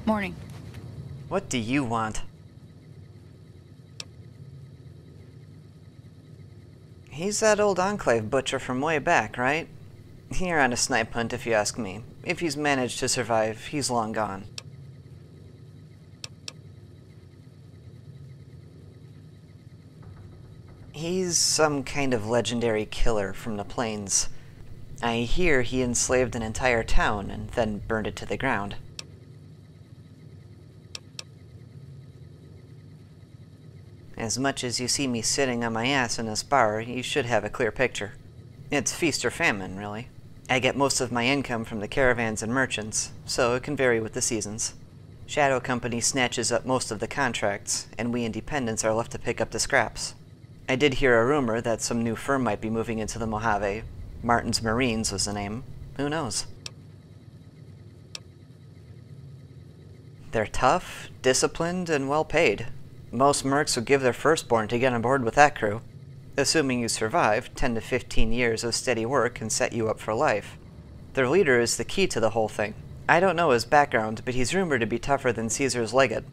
Morning. What do you want? He's that old Enclave butcher from way back, right? You're on a snipe hunt if you ask me. If he's managed to survive, he's long gone. He's some kind of legendary killer from the plains. I hear he enslaved an entire town and then burned it to the ground. As much as you see me sitting on my ass in this bar, you should have a clear picture. It's feast or famine, really. I get most of my income from the caravans and merchants, so it can vary with the seasons. Shadow Company snatches up most of the contracts, and we independents are left to pick up the scraps. I did hear a rumor that some new firm might be moving into the Mojave. Martin's Marines was the name. Who knows? They're tough, disciplined, and well paid. Most mercs would give their firstborn to get on board with that crew. Assuming you survive, 10 to 15 years of steady work can set you up for life. Their leader is the key to the whole thing. I don't know his background, but he's rumored to be tougher than Caesar's legate.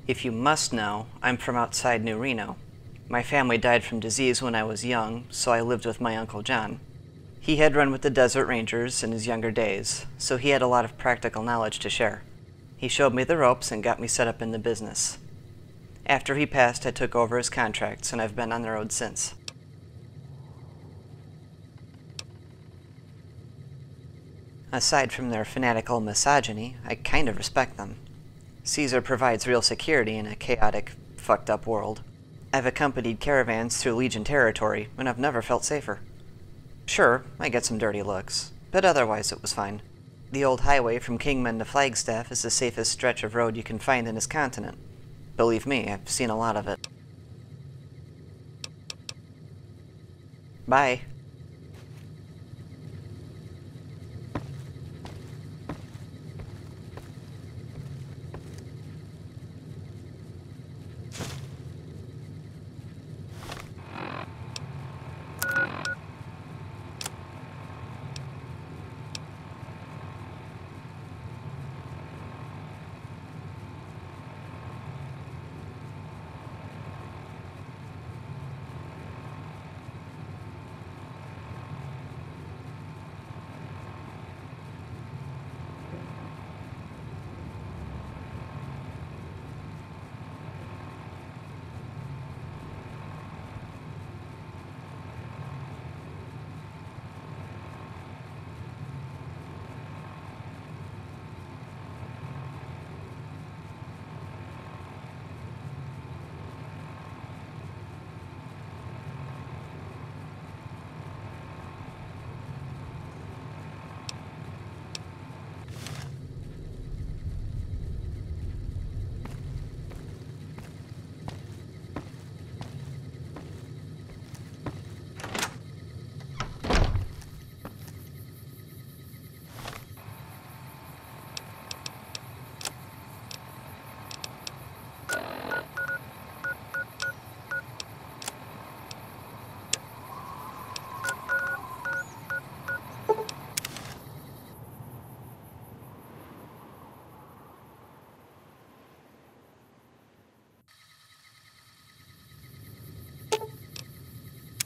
If you must know, I'm from outside New Reno. My family died from disease when I was young, so I lived with my Uncle John. He had run with the Desert Rangers in his younger days, so he had a lot of practical knowledge to share. He showed me the ropes and got me set up in the business. After he passed, I took over his contracts, and I've been on the road since. Aside from their fanatical misogyny, I kind of respect them. Caesar provides real security in a chaotic, fucked up world. I've accompanied caravans through Legion territory, and I've never felt safer. Sure, I get some dirty looks, but otherwise it was fine. The old highway from Kingman to Flagstaff is the safest stretch of road you can find in this continent. Believe me, I've seen a lot of it. Bye.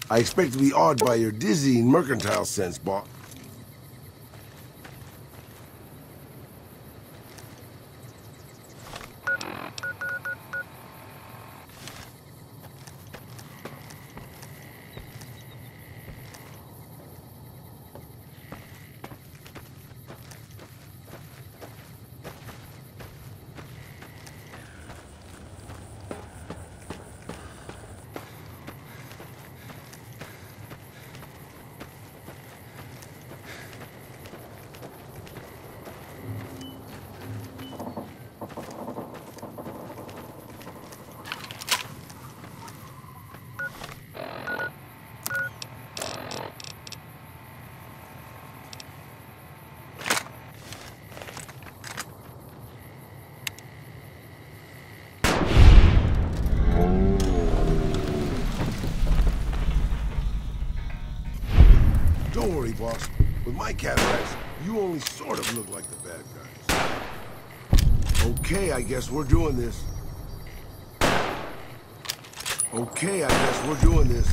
I expect to be awed by your dizzying mercantile sense, boss. Don't worry, boss. With my cataracts, you only sort of look like the bad guys. Okay, I guess we're doing this. Okay, I guess we're doing this.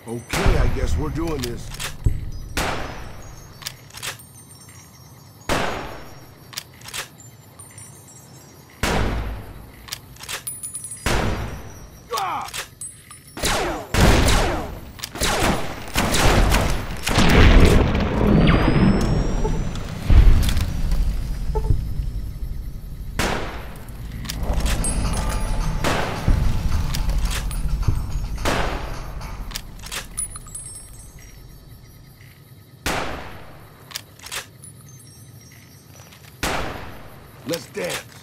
Okay, I guess we're doing this. Let's dance.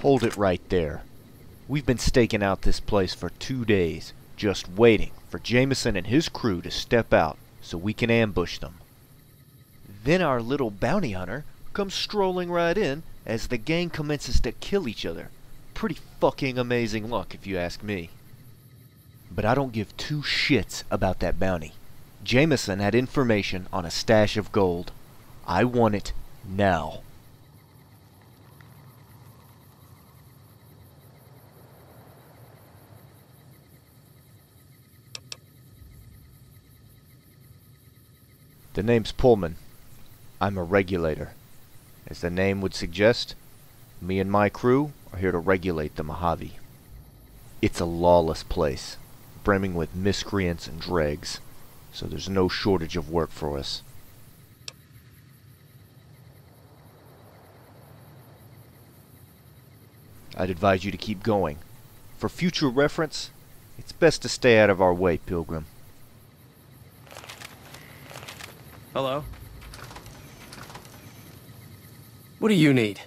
Hold it right there. We've been staking out this place for 2 days, just waiting for Jameson and his crew to step out so we can ambush them. Then our little bounty hunter comes strolling right in as the gang commences to kill each other. Pretty fucking amazing luck if you ask me. But I don't give two shits about that bounty. Jameson had information on a stash of gold. I want it now. The name's Pullman. I'm a regulator. As the name would suggest, me and my crew are here to regulate the Mojave. It's a lawless place, brimming with miscreants and dregs, so there's no shortage of work for us. I'd advise you to keep going. For future reference, it's best to stay out of our way, Pilgrim. Hello? What do you need?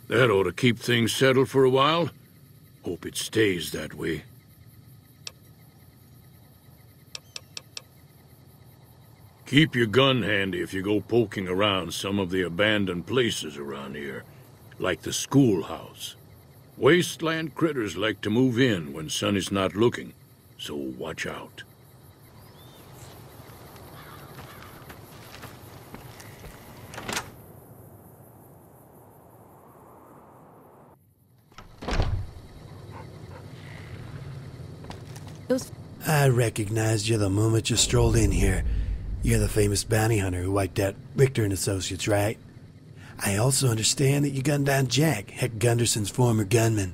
That ought to keep things settled for a while. Hope it stays that way. Keep your gun handy if you go poking around some of the abandoned places around here, like the schoolhouse. Wasteland critters like to move in when Sonny's not looking, so watch out. I recognized you the moment you strolled in here. You're the famous bounty hunter who wiped out Richter and Associates, right? I also understand that you gunned down Jack, Heck Gunderson's former gunman.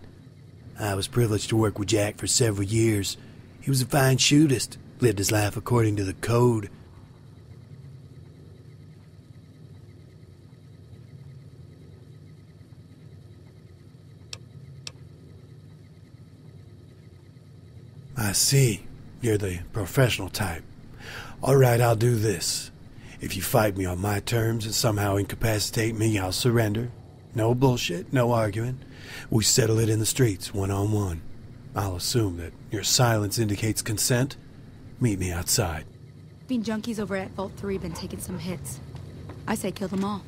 I was privileged to work with Jack for several years. He was a fine shootist, lived his life according to the code. I see. You're the professional type. All right, I'll do this. If you fight me on my terms and somehow incapacitate me, I'll surrender. No bullshit, no arguing. We settle it in the streets, one-on-one. I'll assume that your silence indicates consent. Meet me outside. Been junkies over at Vault 3 been taking some hits. I say kill them all.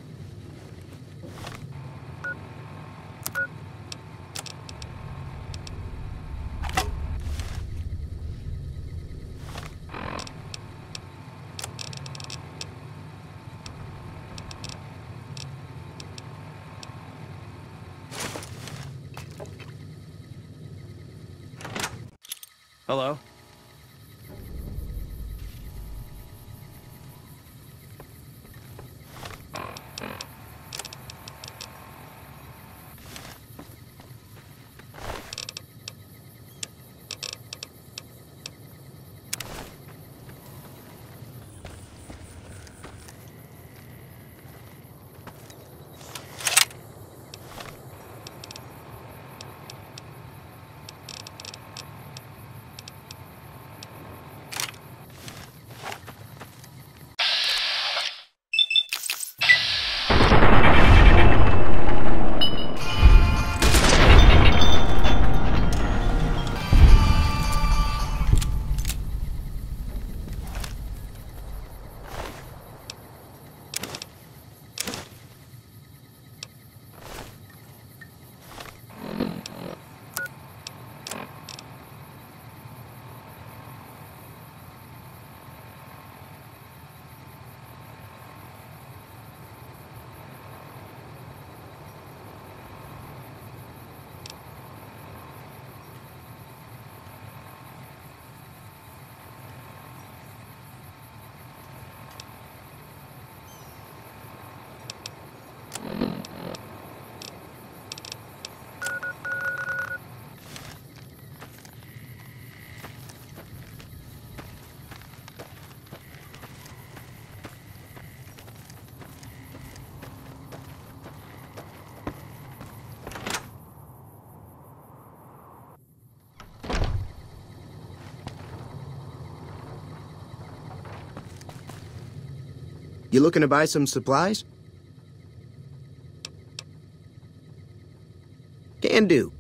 Hello? You looking to buy some supplies? Can do.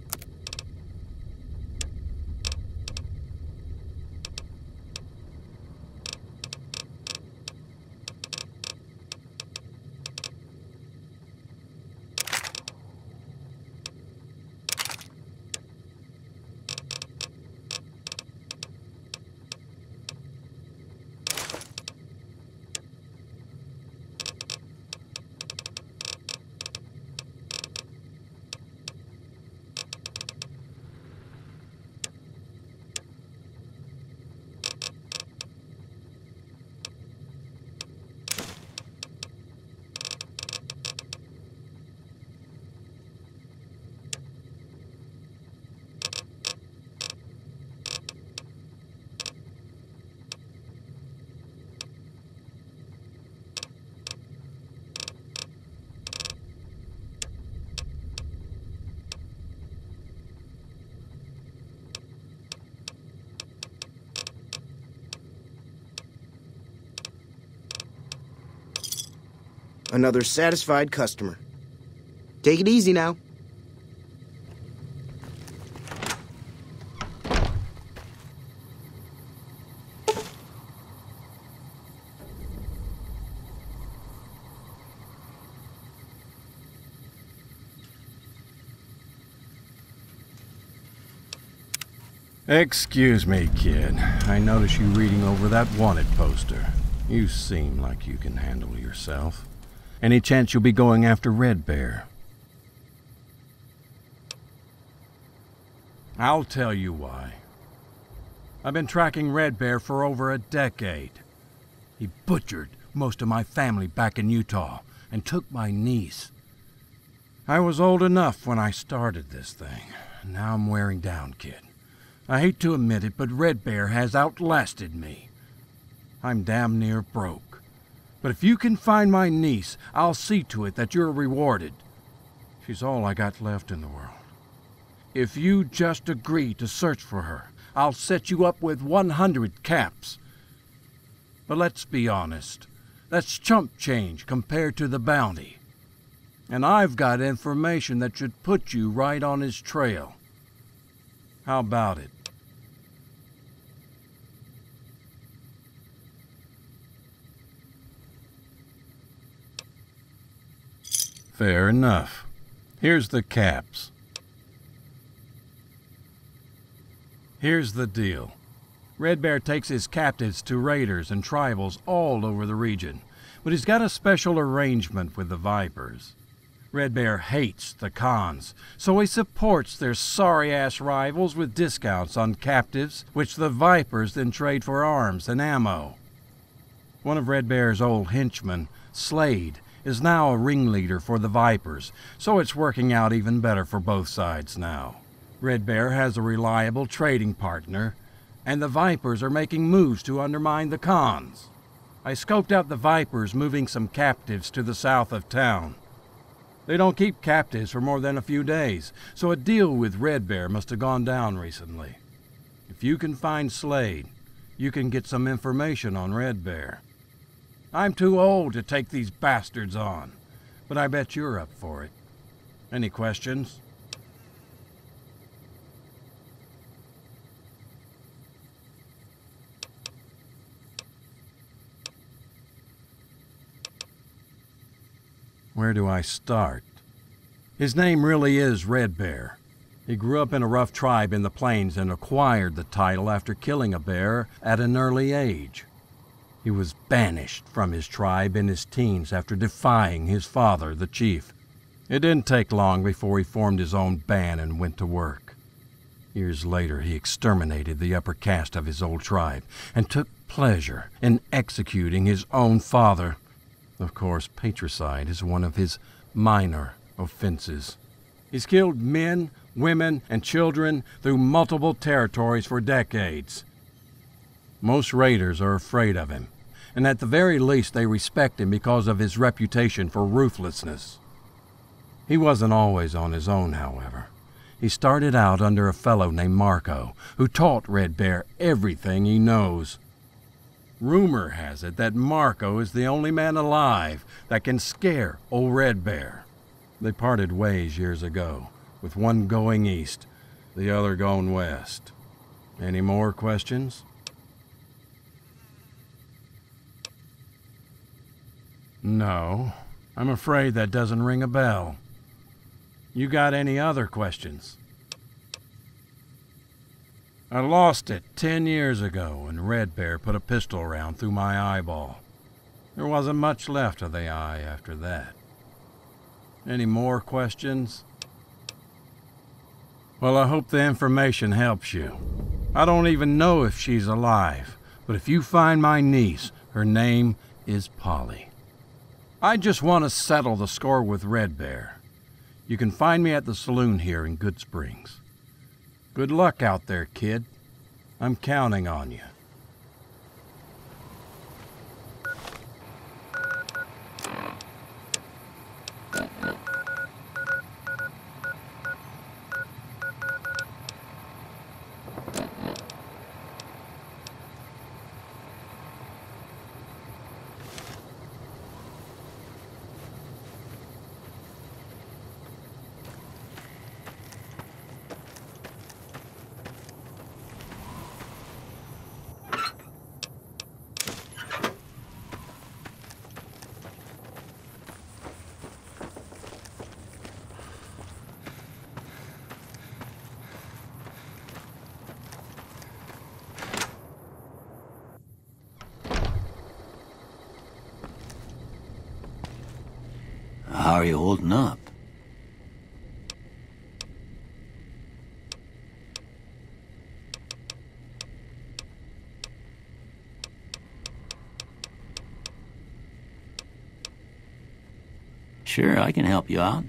Another satisfied customer. Take it easy now. Excuse me, kid. I notice you reading over that wanted poster. You seem like you can handle yourself. Any chance you'll be going after Red Bear? I'll tell you why. I've been tracking Red Bear for over a decade. He butchered most of my family back in Utah and took my niece. I was old enough when I started this thing. Now I'm wearing down, kid. I hate to admit it, but Red Bear has outlasted me. I'm damn near broke. But if you can find my niece, I'll see to it that you're rewarded. She's all I got left in the world. If you just agree to search for her, I'll set you up with 100 caps. But let's be honest, that's chump change compared to the bounty. And I've got information that should put you right on his trail. How about it? Fair enough. Here's the caps. Here's the deal. Red Bear takes his captives to raiders and tribals all over the region, but he's got a special arrangement with the Vipers. Red Bear hates the Khans, so he supports their sorry-ass rivals with discounts on captives, which the Vipers then trade for arms and ammo. One of Red Bear's old henchmen, Slade, is now a ringleader for the Vipers, so it's working out even better for both sides now. Red Bear has a reliable trading partner, and the Vipers are making moves to undermine the Khans. I scoped out the Vipers moving some captives to the south of town. They don't keep captives for more than a few days, so a deal with Red Bear must have gone down recently. If you can find Slade, you can get some information on Red Bear. I'm too old to take these bastards on, but I bet you're up for it. Any questions? Where do I start? His name really is Red Bear. He grew up in a rough tribe in the plains and acquired the title after killing a bear at an early age. He was banished from his tribe in his teens after defying his father, the chief. It didn't take long before he formed his own band and went to work. Years later, he exterminated the upper caste of his old tribe and took pleasure in executing his own father. Of course, patricide is one of his minor offenses. He's killed men, women, and children through multiple territories for decades. Most raiders are afraid of him, and at the very least they respect him because of his reputation for ruthlessness. He wasn't always on his own, however. He started out under a fellow named Marco, who taught Red Bear everything he knows. Rumor has it that Marco is the only man alive that can scare old Red Bear. They parted ways years ago, with one going east, the other going west. Any more questions? No, I'm afraid that doesn't ring a bell. You got any other questions? I lost it 10 years ago when Red Bear put a pistol round through my eyeball. There wasn't much left of the eye after that. Any more questions? Well, I hope the information helps you. I don't even know if she's alive, but if you find my niece, her name is Polly. I just want to settle the score with Red Bear. You can find me at the saloon here in Good Springs. Good luck out there, kid. I'm counting on you. How are you holding up? Sure, I can help you out.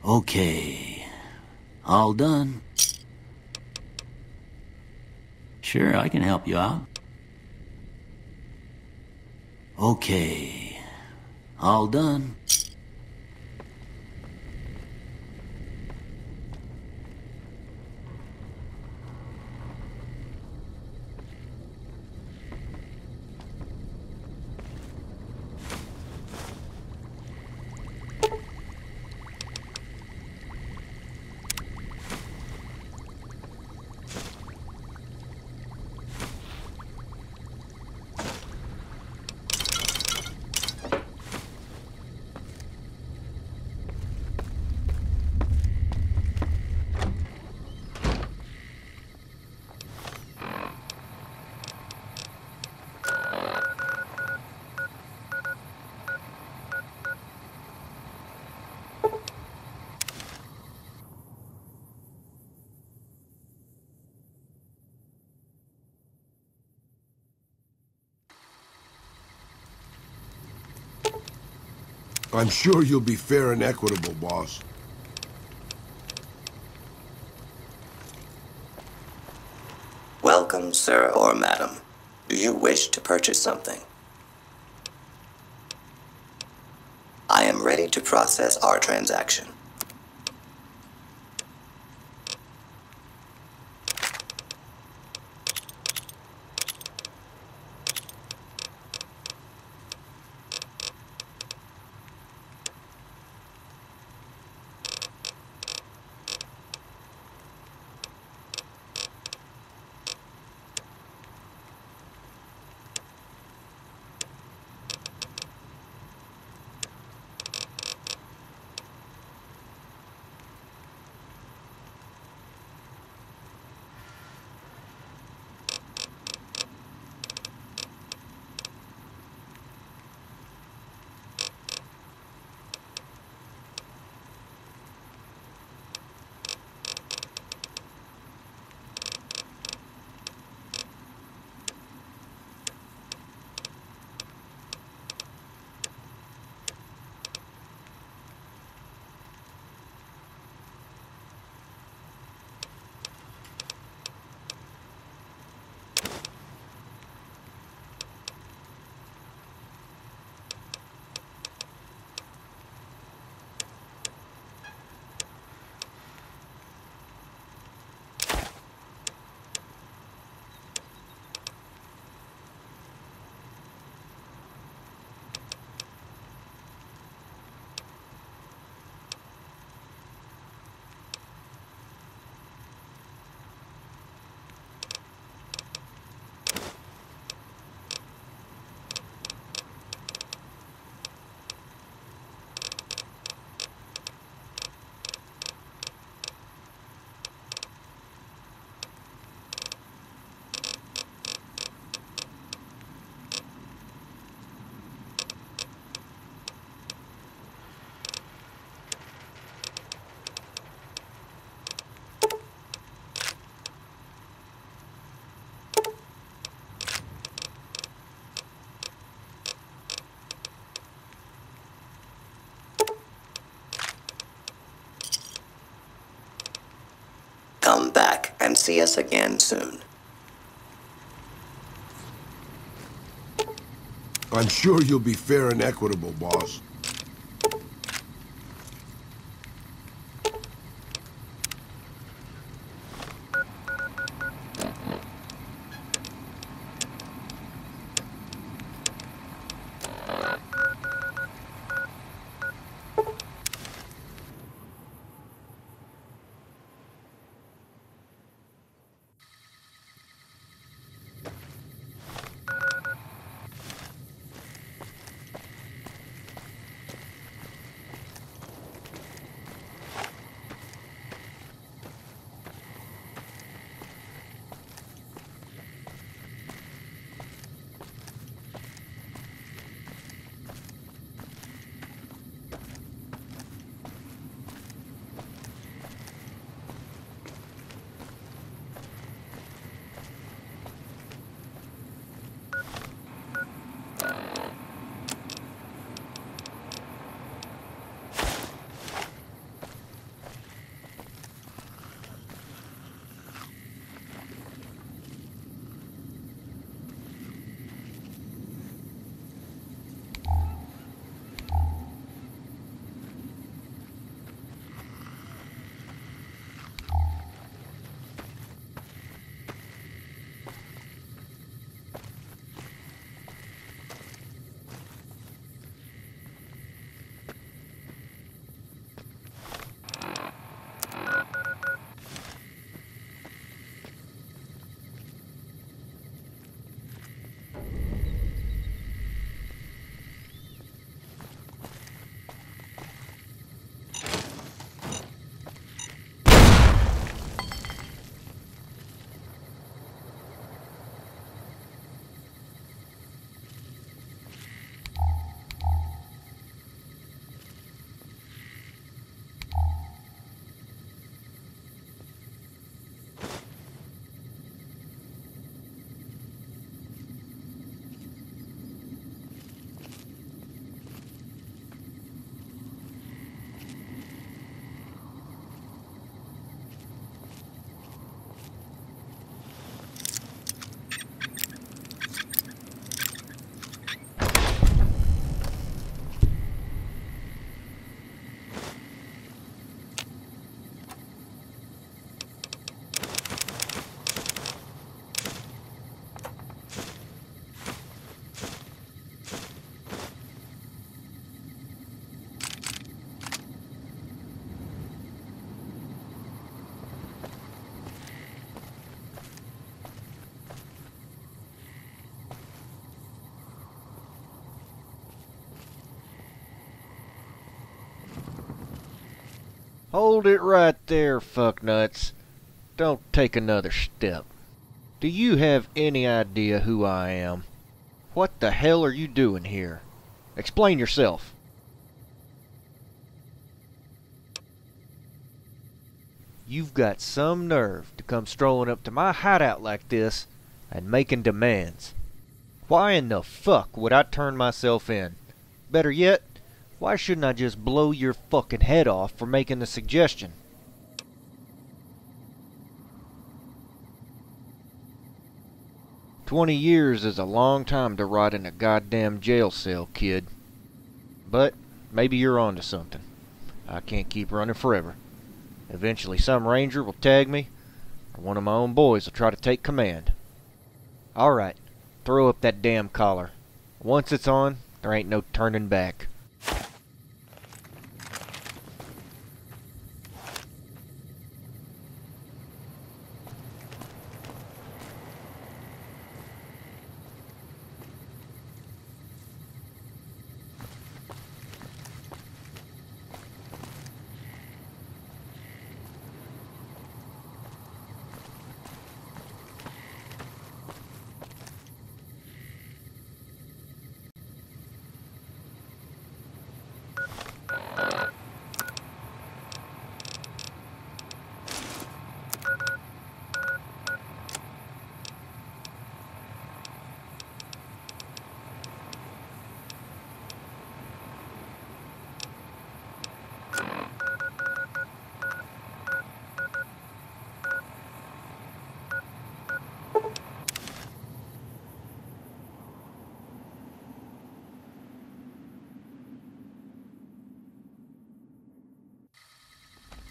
Okay. All done. Sure, I can help you out. Okay. All done. I'm sure you'll be fair and equitable, boss. Welcome, sir or madam. Do you wish to purchase something? I am ready to process our transaction. come back and see us again soon. I'm sure you'll be fair and equitable, boss. Hold it right there, fucknuts. Don't take another step. Do you have any idea who I am? What the hell are you doing here? Explain yourself. You've got some nerve to come strolling up to my hideout like this and making demands. Why in the fuck would I turn myself in? Better yet, why shouldn't I just blow your fucking head off for making the suggestion? "20 years is a long time to rot in a goddamn jail cell, kid. But maybe you're onto something. I can't keep running forever. Eventually some ranger will tag me, or one of my own boys will try to take command. Alright, throw up that damn collar. Once it's on, there ain't no turning back."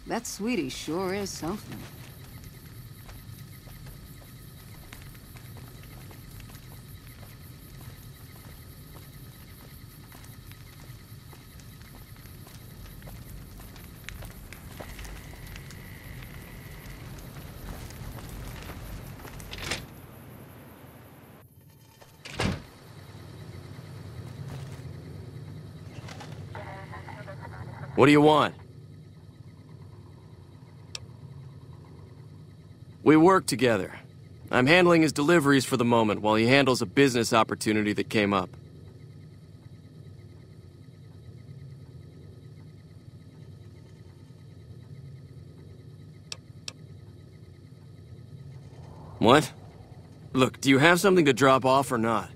That sweetie sure is something. What do you want? We work together. I'm handling his deliveries for the moment while he handles a business opportunity that came up. What? Look, do you have something to drop off or not?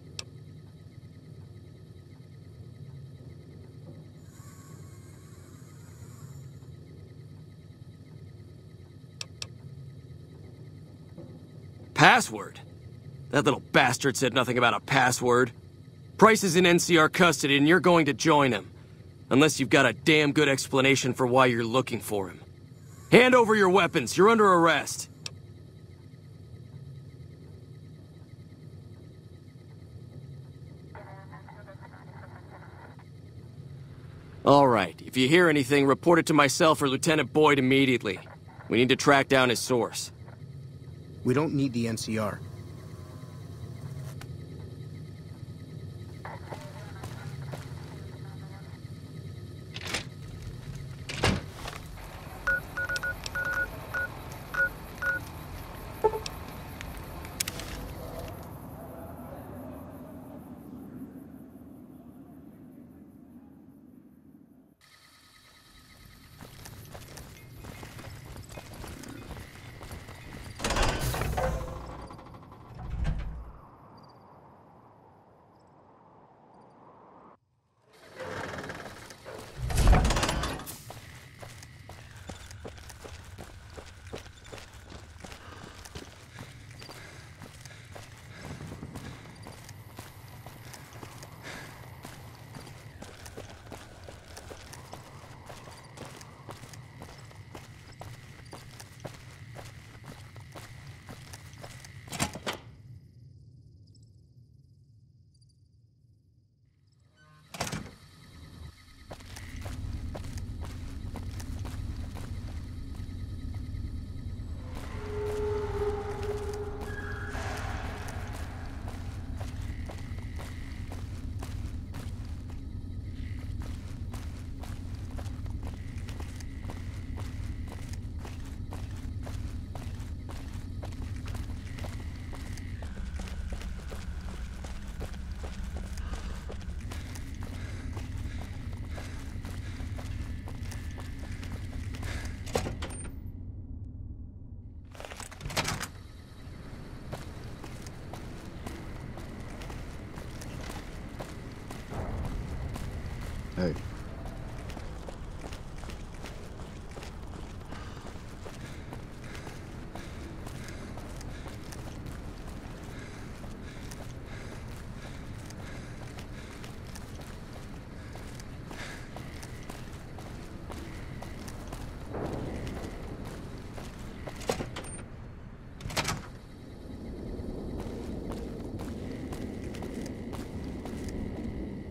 Password? That little bastard said nothing about a password. Price is in NCR custody and you're going to join him. Unless you've got a damn good explanation for why you're looking for him. Hand over your weapons, you're under arrest. All right, if you hear anything, report it to myself or Lieutenant Boyd immediately. We need to track down his source. We don't need the NCR. Hey.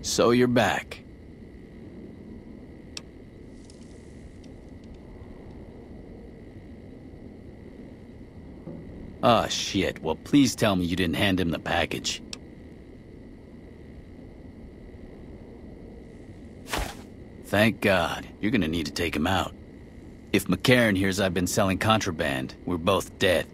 So you're back. Oh, shit. Well, please tell me you didn't hand him the package. Thank God. You're gonna need to take him out. If McCarran hears I've been selling contraband, we're both dead.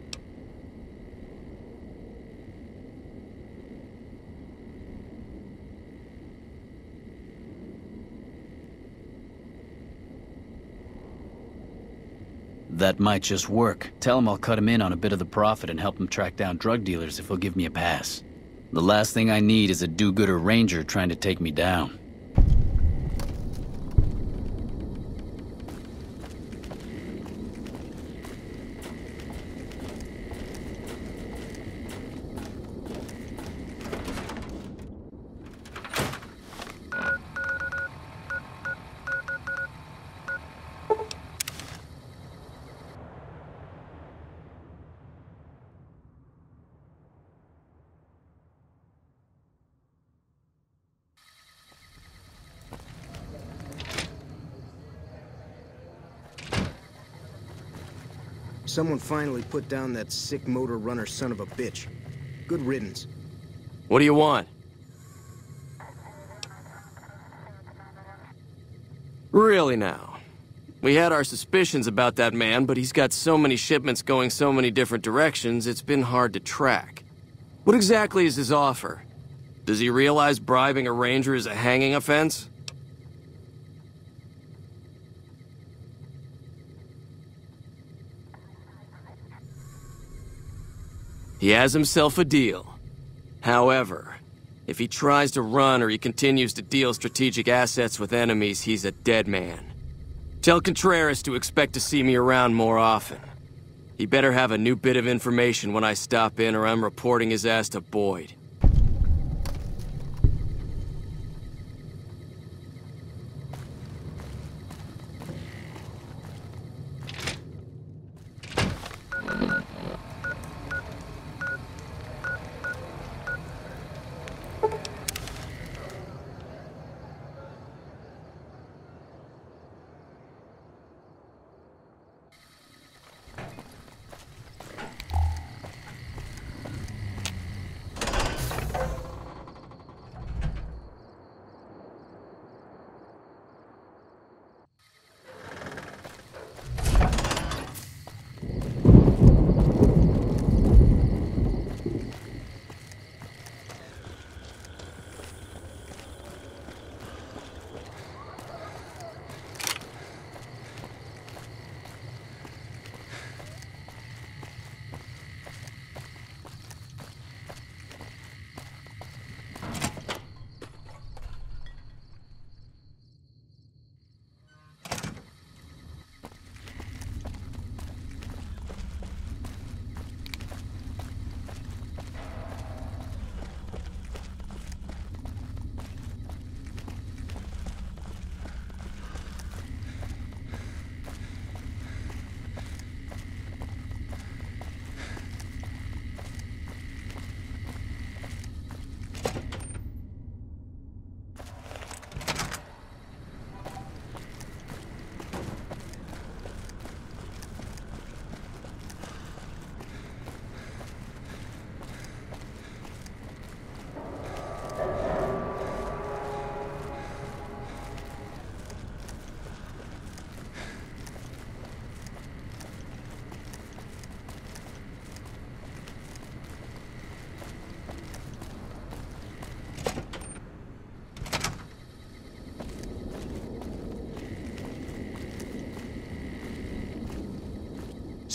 That might just work. Tell him I'll cut him in on a bit of the profit and help him track down drug dealers if he'll give me a pass. The last thing I need is a do-gooder ranger trying to take me down. Someone finally put down that sick motor runner son of a bitch. Good riddance. What do you want? Really now. We had our suspicions about that man, but he's got so many shipments going so many different directions, it's been hard to track. What exactly is his offer? Does he realize bribing a ranger is a hanging offense? He has himself a deal. However, if he tries to run or he continues to deal strategic assets with enemies, he's a dead man. Tell Contreras to expect to see me around more often. He better have a new bit of information when I stop in or I'm reporting his ass to Boyd.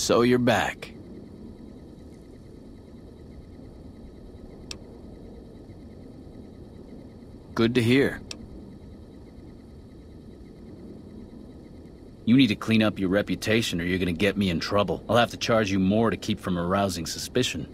So you're back. Good to hear. You need to clean up your reputation or you're gonna get me in trouble. I'll have to charge you more to keep from arousing suspicion.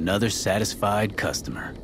Another satisfied customer.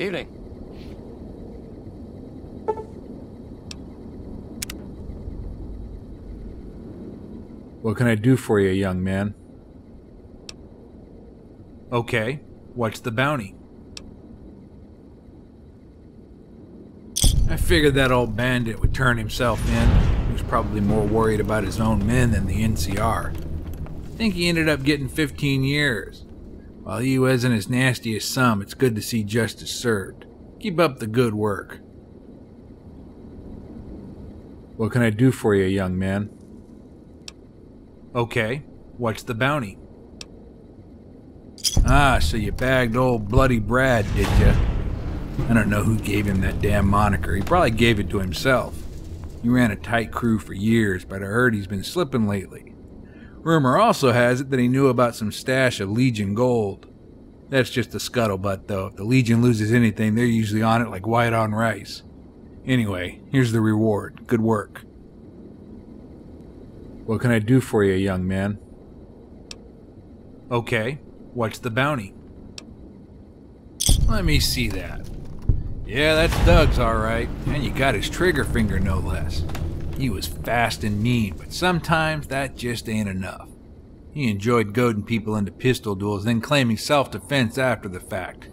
Evening. What can I do for you, young man? Okay, what's the bounty? I figured that old bandit would turn himself in. He was probably more worried about his own men than the NCR. I think he ended up getting 15 years. While he wasn't as nasty as some, it's good to see justice served. Keep up the good work. What can I do for you, young man? Okay, what's the bounty? Ah, so you bagged old Bloody Brad, did ya? I don't know who gave him that damn moniker. He probably gave it to himself. He ran a tight crew for years, but I heard he's been slipping lately. Rumor also has it that he knew about some stash of Legion gold. That's just the scuttlebutt, though. If the Legion loses anything, they're usually on it like white on rice. Anyway, here's the reward. Good work. What can I do for you, young man? Okay, what's the bounty? Let me see that. Yeah, that's Doug's alright, and you got his trigger finger no less. He was fast and mean, but sometimes that just ain't enough. He enjoyed goading people into pistol duels, then claiming self-defense after the fact.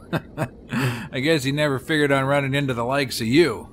I guess he never figured on running into the likes of you.